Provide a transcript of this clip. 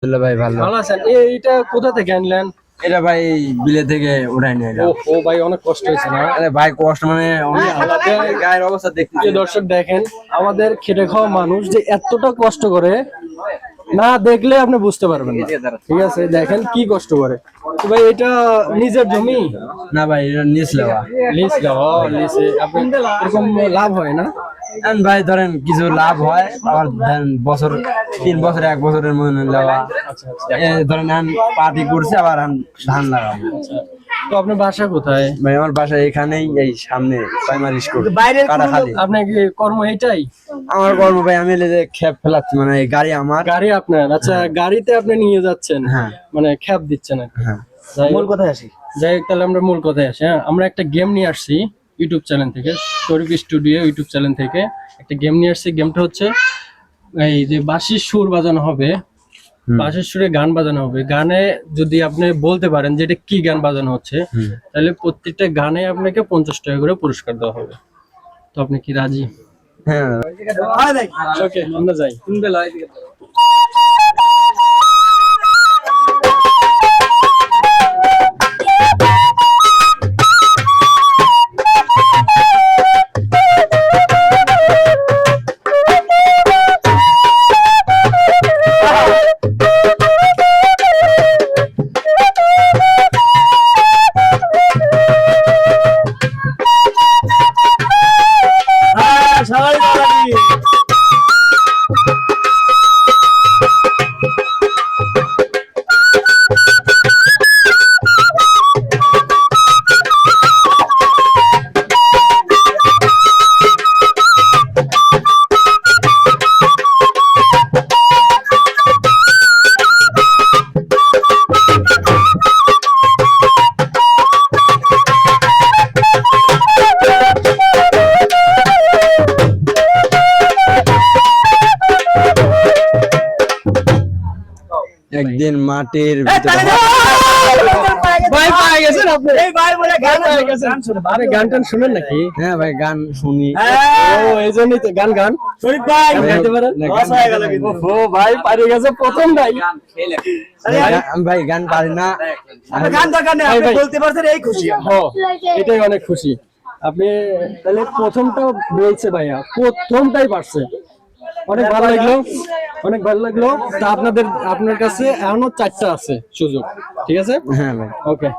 ভাই ভালো। ভালো আছেন? এইটা কোথা থেকে আনলেন? এটা ভাই বিলে থেকে উঠাই নিয়ে এলাম। ও ভাই অনেক কষ্ট হয়েছে না? আরে ভাই কষ্ট মানে গায়ের অবস্থা দেখতেছি। যে দর্শক দেখেন আমাদের খেটে খাওয়া মানুষ যে এতটা কষ্ট করে না দেখলে আপনি বুঝতে পারবেন না। ঠিক আছে, দেখেন কি কষ্ট করে। তো ভাই এটা নিজের জমি? না ভাই এটা নিচ লেওয়া। লিজ দেওয়া, লিজে আপনি এরকম লাভ হয় না? এখন ভাই ধরেন কিছু লাভ হয় আবার ধরেন বছর 3 বছর 1 বছরের মধ্যে লেওয়া। ধরেন এখন পাটি করছে আবার এখন ধান লাগাবো। তো আপনার বাসা কোথায়? ভাই আমার বাসা এখানেই এই সামনে প্রাইমারি স্কুল কাটাখালী। আপনার কি কর্ম এটাই? আমার কর্ম ভাই আমি এই যে খেপ ফেলাচ্ছি মানে এই গাড়ি আমার। গাড়ি আপনার? আচ্ছা, গাড়িতে আপনি নিয়ে যাচ্ছেন, হ্যাঁ মানে খ্যাপ দিচ্ছেন আর কি। হ্যাঁ। মূল কথায় আসি, যাই হোক, তাহলে আমরা মূল কথায় আসি। হ্যাঁ, আমরা একটা গেম নিয়ে আসছি ইউটিউব চ্যানেল থেকে, শরীফ স্টুডিও ইউটিউব চ্যানেল থেকে একটা গেম নিয়ে আসছি। গেমটা হচ্ছে এই যে বাঁশির সুর বাজানো হবে, বাঁশির সুরে গান বাজানো হবে। গানে যদি আপনি বলতে পারেন যে এটা কি গান বাজানো হচ্ছে, তাহলে প্রত্যেকটা গানে আপনাকে 50 টাকা করে পুরস্কার দেওয়া হবে। তো আপনি কি রাজি? হ্যাঁ ওকে, আমরা যাই। একদিন মাটির ভিতরে ভাই পেয়ে গেছেন আপনি? এই ভাই বলে গান পেয়ে গেছেন। আপনি গান টান শুনেন নাকি? হ্যাঁ ভাই গান শুনি। ও এই জন্যই তো গান গান শরীফ ভাই গাইতে পারেন? লস হয়ে গেল কিন্তু। ও ভাই পারে গেছে প্রথম ভাই। আমি ভাই গান পারি না। গান দরকার নেই, আপনি বলতে পারছেন এই খুশি। হ্যাঁ, এটাই অনেক খুশি। আপনি তাহলে প্রথমটা বলছে ভাইয়া, প্রথমটাই পারছে। অনেক ভালো লাগলো, অনেক ভালো লাগলো। তা আপনার কাছে এখনো 4টা আছে সুযোগ, ঠিক আছে? হ্যাঁ ভাই ওকে।